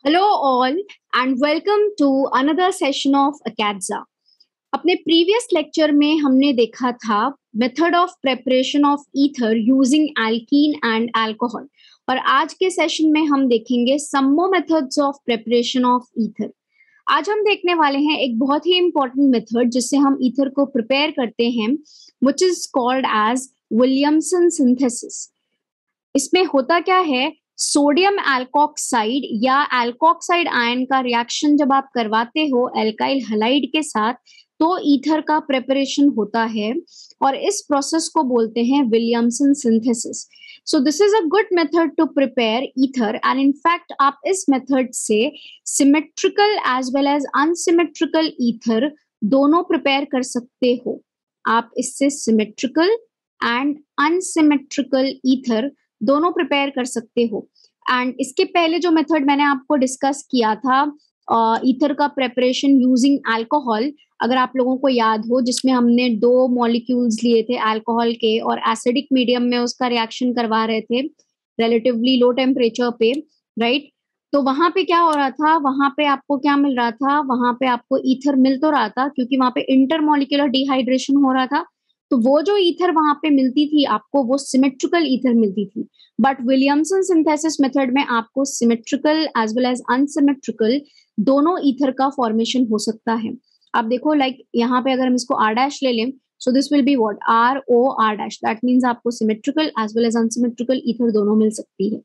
Hello all and welcome to another session of Acadza. अपने previous lecture में हमने देखा था method of preparation of ether using alkene and alcohol और आज के सेशन में हम देखेंगे some more methods of preparation of ether. आज हम देखने वाले हैं एक बहुत ही इंपॉर्टेंट मेथड जिससे हम ईथर को प्रिपेयर करते हैं which is called as Williamson synthesis. इसमें होता क्या है, सोडियम एल्कोक्साइड या एल्कोक्साइड आयन का रिएक्शन जब आप करवाते हो एल्काइल हैलाइड के साथ तो ईथर का प्रिपरेशन होता है और इस प्रोसेस को बोलते हैं Williamson synthesis. So this is a good method to prepare ether and in fact आप इस मेथड से symmetrical as well as unsymmetrical ether दोनों प्रिपेयर कर सकते हो। आप इससे सिमेट्रिकल एंड अनसिमेट्रिकल ईथर दोनों प्रिपेयर कर सकते हो। एंड इसके पहले जो मेथड मैंने आपको डिस्कस किया था ईथर का प्रेपरेशन यूजिंग अल्कोहल, अगर आप लोगों को याद हो, जिसमें हमने दो मॉलिक्यूल्स लिए थे अल्कोहल के और एसिडिक मीडियम में उसका रिएक्शन करवा रहे थे रिलेटिवली लो टेम्परेचर पे, राइट। तो वहां पे क्या हो रहा था, वहां पे आपको क्या मिल रहा था, वहां पे आपको ईथर मिल तो रहा था क्योंकि वहां पे इंटरमॉलिक्यूलर डिहाइड्रेशन हो रहा था, तो वो जो ईथर वहां पे मिलती थी आपको वो सिमेट्रिकल ईथर मिलती थी। बट विलियमसन सिंथेसिस मेथड में आपको symmetrical as well as unsymmetrical दोनों ईथर का फॉर्मेशन हो सकता है। आप देखो लाइक यहाँ पे अगर हम इसको आर डैश ले लें, so this will be what, R O R dash, that means आपको symmetrical as well as unsymmetrical ether दोनों मिल सकती है।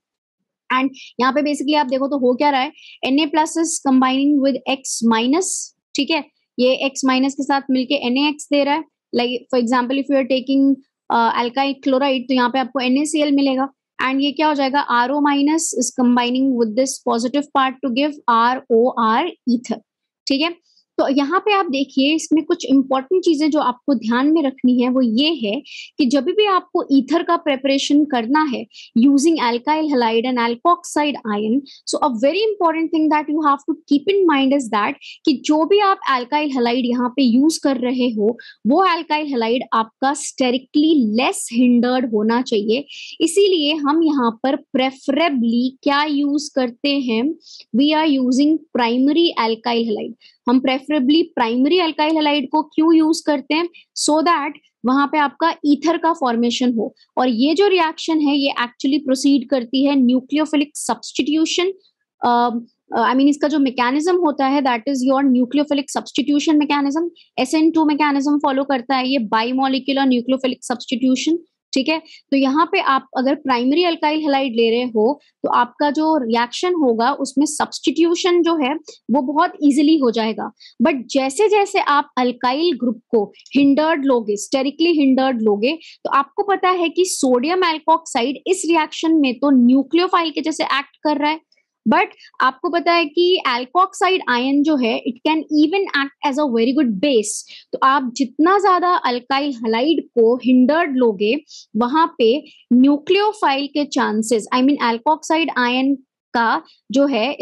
एंड यहाँ पे बेसिकली आप देखो तो हो क्या रहा है, Na plus is combining with X minus, ठीक है, ये X माइनस के साथ मिलके NaX दे रहा है। Like for example if you are taking alkyl chloride तो यहाँ पे आपको NaCl मिलेगा एंड ये क्या हो जाएगा, RO minus is combining with this positive part two give ROR ether, ठीक है। तो यहाँ पे आप देखिए इसमें कुछ इंपॉर्टेंट चीजें जो आपको ध्यान में रखनी है वो ये है कि जब भी आपको ईथर का प्रेपरेशन करना है using alkyl halide and alkoxide ion, so a very important thing that you have to keep in mind is that कि जो भी आप alkyl halide यहाँ पे यूज कर रहे हो वो alkyl halide आपका स्टेरिकली लेस हिंडर्ड होना चाहिए। इसीलिए हम यहाँ पर प्रेफरेबली क्या यूज करते हैं, we are using primary alkyl halide। हम प्रेफरेबली प्राइमरी अल्काइल हैलाइड को क्यों यूज करते हैं, सो दैट वहां पे आपका ईथर का फॉर्मेशन हो। और ये जो रिएक्शन है ये एक्चुअली प्रोसीड करती है न्यूक्लियोफिलिक सब्स्टिट्यूशन, आई मीन इसका जो मैकेनिज्म होता है that is your nucleophilic substitution mechanism. SN2 mechanism follow करता है ये बाइमोलिकुलर न्यूक्लियोफिलिक सब्स्टिट्यूशन, ठीक है। तो यहाँ पे आप अगर प्राइमरी अल्काइल हैलाइड ले रहे हो तो आपका जो रिएक्शन होगा उसमें सब्स्टिट्यूशन जो है वो बहुत इजीली हो जाएगा। बट जैसे जैसे आप अल्काइल ग्रुप को हिंडर्ड लोगे, स्टेरिकली हिंडर्ड लोगे, तो आपको पता है कि सोडियम एल्कोक्साइड इस रिएक्शन में तो न्यूक्लियोफाइल के जैसे एक्ट कर रहा है, बट आपको पता है कि एल्कोक्साइड आयन जो है it can even act as a very good base. तो आप जितना ज्यादा अल्काइल हैलाइड को हिंडर्ड लोगे वहां पे न्यूक्लियोफाइल के chances, I mean alkoxide ion का जो है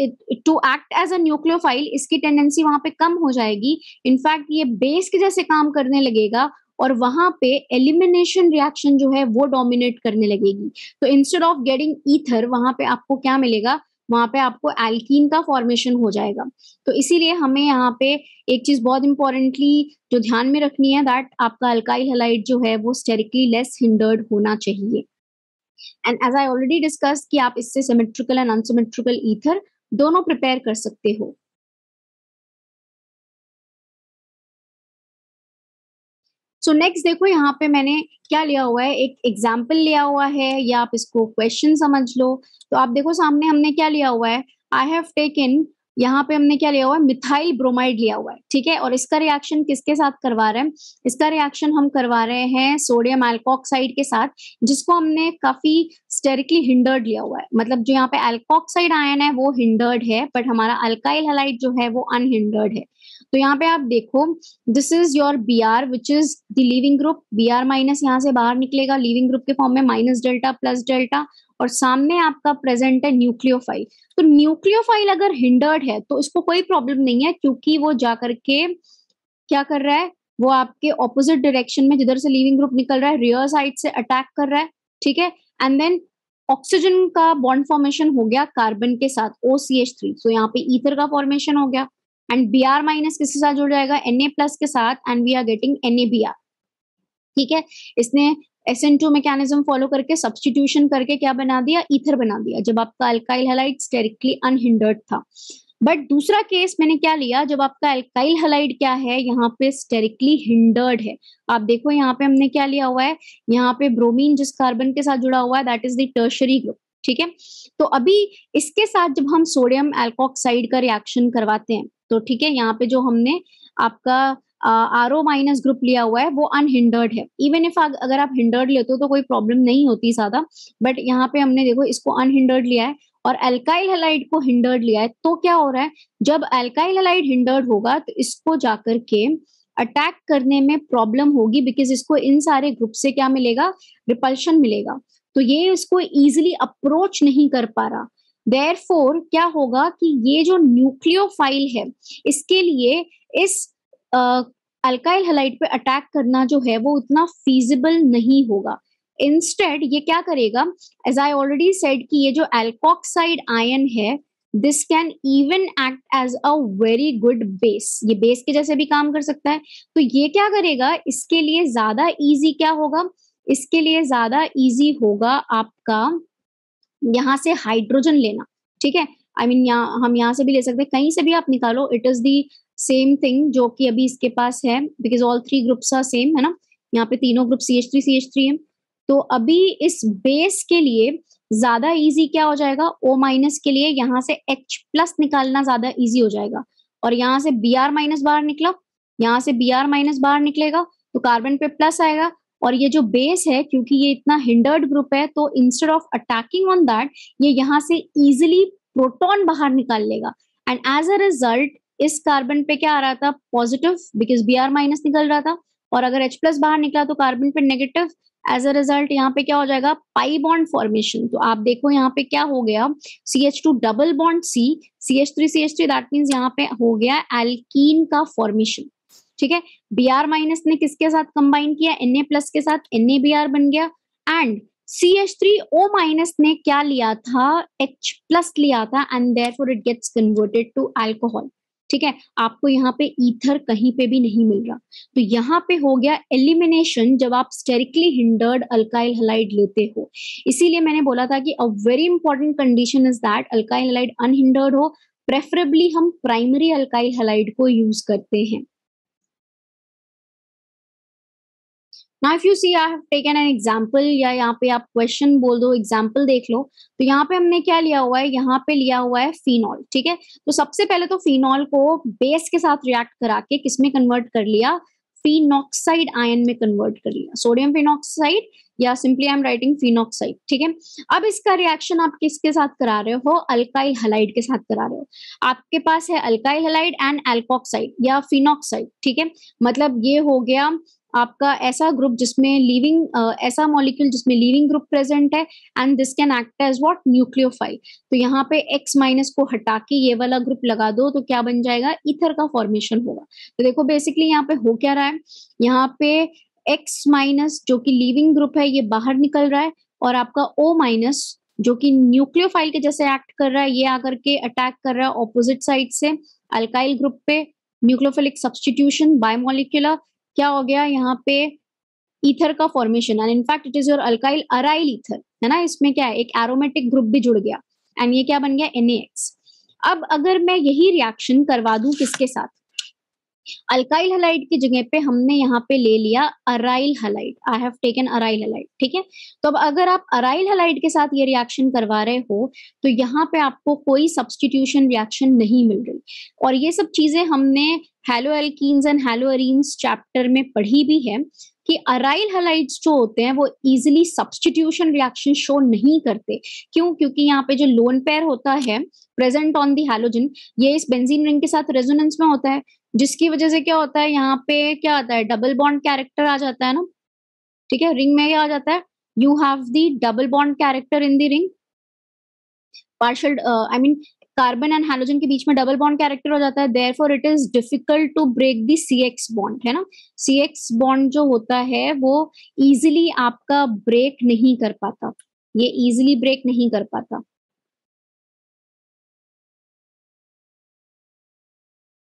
to act as a nucleophile, इसकी टेंडेंसी वहां पे कम हो जाएगी। इनफैक्ट ये बेस के जैसे काम करने लगेगा और वहां पे एलिमिनेशन रिएक्शन जो है वो डोमिनेट करने लगेगी। तो इंस्टेड ऑफ गेटिंग ईथर वहां पे आपको क्या मिलेगा, वहां पे आपको एल्कीन का फॉर्मेशन हो जाएगा। तो इसीलिए हमें यहाँ पे एक चीज बहुत इंपॉर्टेंटली जो ध्यान में रखनी है दैट आपका अल्काइल हैलाइड जो है वो स्टेरिकली लेस हिंडर्ड होना चाहिए। And as I already discuss कि आप इससे सिमेट्रिकल एंड अनसिमेट्रिकल ईथर दोनों प्रिपेयर कर सकते हो। सो नेक्स्ट देखो यहाँ पे मैंने क्या लिया हुआ है, एक एग्जाम्पल लिया हुआ है या आप इसको क्वेश्चन समझ लो। तो आप देखो सामने हमने क्या लिया हुआ है, आई हैव टेकन, यहाँ पे हमने क्या लिया हुआ है, मिथाइल ब्रोमाइड लिया हुआ है, ठीक है। और इसका रिएक्शन किसके साथ करवा रहे हैं, इसका रिएक्शन हम करवा रहे हैं सोडियम एल्कोक्साइड के साथ, जिसको हमने काफी स्टेरिकली हिंडर्ड लिया हुआ है। मतलब जो यहाँ पे एल्कोक्साइड आयन है वो हिंडर्ड है बट हमारा अल्काइल हैलाइड जो है वो अनहिंडर्ड है। तो यहाँ पे आप देखो this is your Br which is the leaving group, Br minus यहाँ से बाहर निकलेगा लीविंग ग्रुप के फॉर्म में माइनस डेल्टा प्लस डेल्टा, और सामने आपका प्रेजेंट है न्यूक्लियोफाइल। तो न्यूक्लियोफाइल अगर हिंडर्ड है तो इसको कोई प्रॉब्लम नहीं है क्योंकि वो जाकर के क्या कर रहा है, वो आपके ऑपोजिट डायरेक्शन में जिधर से लीविंग ग्रुप निकल रहा है रियर साइड से अटैक कर रहा है, ठीक है। एंड देन ऑक्सीजन का बॉन्ड फॉर्मेशन हो गया कार्बन के साथ OCH3, सो यहाँ पे ईथर का फॉर्मेशन हो गया, एंड Br माइनस किसके साथ जुड़ जाएगा, Na प्लस के साथ, and we are getting NaBr। ठीक है, इसने SN2 मैकेनिज्म फॉलो करके सब्स्टिट्यूशन करके क्या बना दिया, ईथर बना दिया, जब आपका अल्काइल हैलाइड स्टेरिकली अनहिंडर्ड था। बट दूसरा केस मैंने क्या लिया, जब आपका अल्काइल हैलाइड क्या है, यहाँ पे स्टेरिकली हिंडर्ड है। आप देखो यहाँ पे हमने क्या लिया हुआ है, यहाँ पे ब्रोमीन जिस कार्बन के साथ जुड़ा हुआ है that is the tertiary group. ठीक है, तो अभी इसके साथ जब हम सोडियम एल्कोक्साइड का रिएक्शन करवाते हैं, तो ठीक है, यहाँ पे जो हमने आपका RO माइनस ग्रुप लिया हुआ है वो अनहिंडर्ड है। इवन इफ अगर आप हिंडर्ड लेते हो तो कोई प्रॉब्लम नहीं होती ज्यादा, बट यहाँ पे हमने देखो इसको अनहिंडर्ड लिया है और अल्काइल हैलाइड को हिंडर्ड लिया है। तो क्या हो रहा है, जब अल्काइल हैलाइड हिंडर्ड होगा तो इसको जाकर के अटैक करने में प्रॉब्लम होगी, बिकॉज इसको इन सारे ग्रुप से क्या मिलेगा, रिपल्शन मिलेगा, तो ये इसको इजिली अप्रोच नहीं कर पा रहा। देयरफॉर क्या होगा कि ये जो न्यूक्लियोफाइल है इसके लिए इस अल्काइल हैलाइड पे अटैक करना जो है वो उतना फीजिबल नहीं होगा। इंस्टेड ये क्या करेगा, एज आई ऑलरेडी सेड कि ये जो एल्कोक्साइड आयन है this can even act as a very good base, ये बेस के जैसे भी काम कर सकता है। तो ये क्या करेगा, इसके लिए ज्यादा इजी क्या होगा, इसके लिए ज्यादा इजी होगा आपका यहाँ से हाइड्रोजन लेना। ठीक है, आई मीन हम यहाँ से भी ले सकते हैं, कहीं से भी आप निकालो, it is the same thing जो कि अभी इसके पास है, because all three groups are same, है ना, यहाँ पे तीनों ग्रुप CH3 है। तो अभी इस बेस के लिए ज्यादा इजी क्या हो जाएगा, O माइनस के लिए यहाँ से H प्लस निकालना ज्यादा इजी हो जाएगा, और यहाँ से Br माइनस बाहर निकला, यहाँ से Br माइनस बाहर निकलेगा तो कार्बन पे प्लस आएगा, और ये जो बेस है क्योंकि ये इतना हिंडर्ड ग्रुप है तो instead of attacking on that ये यहाँ से इजिली प्रोटॉन बाहर निकाल लेगा, एंड एज अ रिजल्ट इस कार्बन पे क्या आ रहा था, पॉजिटिव, बिकॉज Br माइनस निकल रहा था, और अगर H प्लस बाहर निकला तो कार्बन पे नेगेटिव। एज अ रिजल्ट यहाँ पे क्या हो जाएगा, पाई बॉन्ड फॉर्मेशन। तो आप देखो यहाँ पे क्या हो गया, CH2 double bond C, CH3 that means यहाँ पे हो गया एल्कीन का फॉर्मेशन। ठीक है, Br माइनस ने किसके साथ कंबाइन किया, Na प्लस के साथ, NaBr बन गया, एंड CH3O माइनस ने क्या लिया था, H प्लस लिया था, and therefore it gets converted to alcohol. ठीक है, आपको यहाँ पे ईथर कहीं पे भी नहीं मिल रहा, तो यहाँ पे हो गया एलिमिनेशन जब आप स्टेरिकली हिंडर्ड अल्काइल हैलाइड लेते हो। इसीलिए मैंने बोला था कि a very important condition is that alkyl halide unhindered हो, प्रेफरेबली हम प्राइमरी अल्काइल हैलाइड को यूज करते हैं। Now if you see I have taken an example, या यहाँ पे आप क्वेश्चन बोल दो, एग्जाम्पल देख लो, तो यहाँ पे हमने क्या लिया हुआ है, यहाँ पे लिया हुआ है फिनॉल। ठीक है, तो सबसे पहले तो फिनॉल को बेस के साथ रिएक्ट करा के किसमें कन्वर्ट कर लिया, फिनॉक्साइड आयन में कन्वर्ट कर लिया, सोडियम फिनॉक्साइड, या simply I am writing phenoxide. ठीक है, अब इसका रिएक्शन आप किसके साथ करा रहे हो, अल्काइल हैलाइड के साथ करा रहे हो। आपके पास है अल्काइल हैलाइड एंड एल्कोक्साइड या फिनॉक्साइड। ठीक है, मतलब ये हो गया आपका ऐसा ग्रुप जिसमें लिविंग ऐसा मॉलिक्यूल जिसमें लिविंग ग्रुप प्रेजेंट है, and this can act as what, nucleophile. तो यहाँ पे X माइनस को हटा के ये वाला ग्रुप लगा दो तो क्या बन जाएगा, ईथर का फॉर्मेशन होगा। तो देखो बेसिकली यहाँ पे हो क्या रहा है, यहाँ पे X माइनस जो कि लिविंग ग्रुप है ये बाहर निकल रहा है, और आपका O माइनस जो कि न्यूक्लियोफाइल के जैसे एक्ट कर रहा है ये आकर के अटैक कर रहा है ऑपोजिट साइड से अल्काइल ग्रुप पे, न्यूक्लियोफिलिक सब्स्टिट्यूशन बायमोलिक्यूलर, क्या हो गया यहाँ पे ईथर का formation, and in fact it is your alkyl aryl ether, है ना, इसमें क्या है, एक एरोमेटिक ग्रुप भी जुड़ गया, एंड ये क्या बन गया, NaX। अब अगर मैं यही रिएक्शन करवा दूं किसके साथ, अल्काइल हैलाइड की जगह पे हमने यहाँ पे ले लिया aryl halide, I have taken aryl halide. ठीक है, तो अब अगर आप अराइल हैलाइड के साथ ये रिएक्शन करवा रहे हो तो यहाँ पे आपको कोई सब्स्टिट्यूशन रिएक्शन नहीं मिल रही, और ये सब चीजें हमने हैलोएल्कीन्स एंड हैलोअरीन्स चैप्टर में पढ़ी भी है कि अराइल हैलाइड्स जो होते हैं वो इजिली सब्स्टिट्यूशन रिएक्शन शो नहीं करते। क्यों, क्योंकि यहाँ पे जो लोन पेयर होता है प्रेजेंट ऑन दी हैलोजन ये इस बेंजीन रिंग के साथ रेजोनेंस में होता है, जिसकी वजह से क्या होता है, यहाँ पे क्या आता है, डबल बॉन्ड कैरेक्टर आ जाता है ना। ठीक है, रिंग में क्या आ जाता है, you have the double bond character in the ring, partial I mean carbon and halogen के बीच में डबल बॉन्ड कैरेक्टर हो जाता है, therefore it is difficult to break the CX bond, है ना। CX बॉन्ड जो होता है वो इजिली आपका ब्रेक नहीं कर पाता। ये इजीली ब्रेक नहीं कर पाता,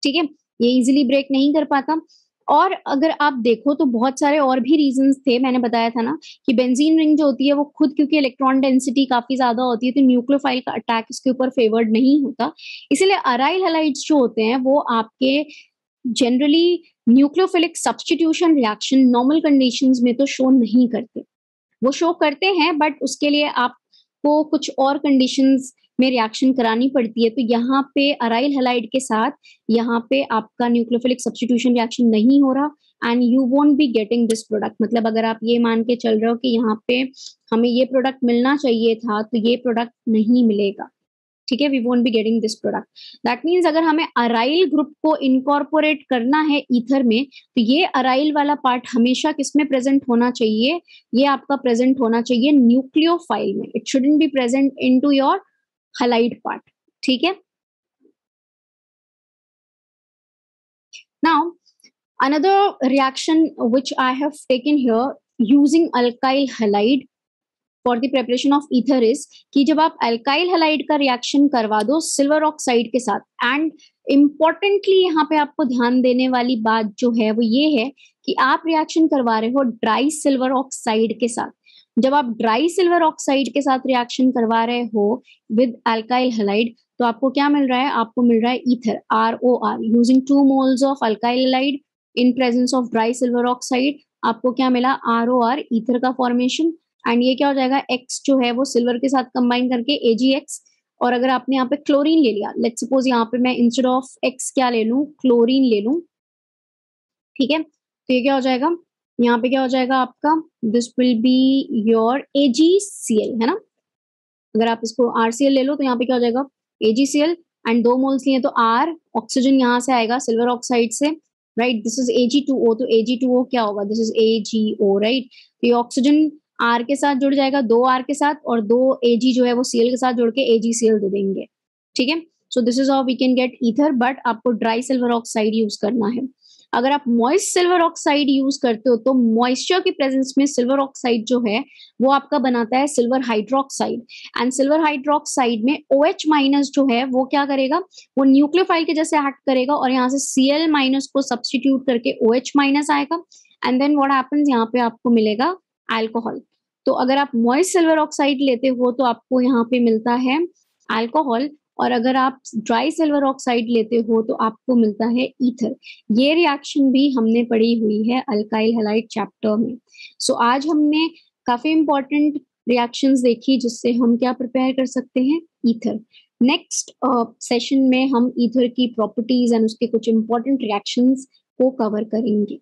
ठीक है, ये इजीली ब्रेक नहीं कर पाता। और अगर आप देखो तो बहुत सारे और भी रीजंस थे, मैंने बताया था ना कि बेंजीन रिंग जो होती है वो खुद क्योंकि इलेक्ट्रॉन डेंसिटी काफी ज्यादा होती है तो न्यूक्लियोफाइल का अटैक इसके ऊपर फेवर्ड नहीं होता, इसलिए अराइल हैलाइड्स जो होते हैं वो आपके generally nucleophilic substitution reaction normal conditions में तो शो नहीं करते, वो शो करते हैं बट उसके लिए आपको कुछ और कंडीशंस में रिएक्शन करानी पड़ती है। तो यहाँ पे अराइल हैलाइड के साथ यहाँ पे आपका न्यूक्लियोफिलिक सब्स्टिट्यूशन रिएक्शन नहीं हो रहा and you won't be getting this product. मतलब अगर आप ये मान के चल रहे हो कि यहाँ पे हमें ये प्रोडक्ट मिलना चाहिए था तो ये प्रोडक्ट नहीं मिलेगा, ठीक है, we won't be getting this product. That means अगर हमें अराइल ग्रुप को इनकॉर्पोरेट करना है ईथर में तो ये अराइल वाला पार्ट हमेशा किसमें प्रेजेंट होना चाहिए, ये आपका प्रेजेंट होना चाहिए न्यूक्लियोफाइल में, it shouldn't be present into your halide part, ठीक है। Now another reaction which I have taken here using alkyl halide for the preparation of ether is कि जब आप अल्काइल हैलाइड का रिएक्शन करवा दो सिल्वर ऑक्साइड के साथ, एंड इम्पोर्टेंटली यहाँ पे आपको ध्यान देने वाली बात जो है वो ये है कि आप रिएक्शन करवा रहे हो ड्राई सिल्वर ऑक्साइड के साथ। जब आप ड्राई सिल्वर ऑक्साइड के साथ रिएक्शन करवा रहे हो विद अल्काइल हैलाइड तो आपको क्या मिल रहा है, आपको मिल रहा है ether ROR using 2 moles of alkyl halide in presence of dry silver oxide, आपको क्या मिला ROR ईथर का फॉर्मेशन। एंड ये क्या हो जाएगा, X जो है वो सिल्वर के साथ कंबाइन करके AgX, और अगर आपने यहाँ पे क्लोरीन ले लिया, लेट्स सपोज यहाँ पे मैं इंस्टेड ऑफ X क्या ले लूं, क्लोरीन ले लूं, ठीक है, तो ये क्या हो जाएगा, यहाँ पे क्या हो जाएगा आपका, this will be your AgCl, है ना। अगर आप इसको RCl ले लो तो यहाँ पे क्या हो जाएगा AgCl, एंड 2 मोल्स लिए तो R, ऑक्सीजन यहाँ से आएगा सिल्वर ऑक्साइड से, राइट, दिस इज Ag2O, तो Ag2O क्या होगा, दिस इज AgO, राइट। तो ये ऑक्सीजन R के साथ जुड़ जाएगा 2 R के साथ, और 2 Ag जो है वो Cl के साथ जुड़ के AgCl दे देंगे, ठीक है। So this is how we can get ether, but आपको ड्राई सिल्वर ऑक्साइड यूज करना है। अगर आप मॉइस्ट सिल्वर ऑक्साइड यूज करते हो तो मॉइस्चर की प्रेजेंस में सिल्वर ऑक्साइड जो है वो आपका बनाता है silver hydroxide, and silver hydroxide में OH माइनस जो है वो क्या करेगा, वो न्यूक्लियोफाइल के जैसे एक्ट करेगा और यहाँ से Cl माइनस को सब्सटीट्यूट करके OH माइनस आएगा, एंड देन व्हाट हैपेंस, यहाँ पे आपको मिलेगा अल्कोहल। तो अगर आप मॉइस्ट सिल्वर ऑक्साइड लेते हो तो आपको यहाँ पे मिलता है अल्कोहल, और अगर आप ड्राई सिल्वर ऑक्साइड लेते हो तो आपको मिलता है ईथर। ये रिएक्शन भी हमने पढ़ी हुई है अल्काइल हैलाइड चैप्टर में। सो आज हमने काफी इंपॉर्टेंट रिएक्शंस देखी जिससे हम क्या प्रिपेयर कर सकते हैं, ईथर। नेक्स्ट सेशन में हम ईथर की प्रॉपर्टीज एंड उसके कुछ इंपॉर्टेंट रिएक्शंस को कवर करेंगे।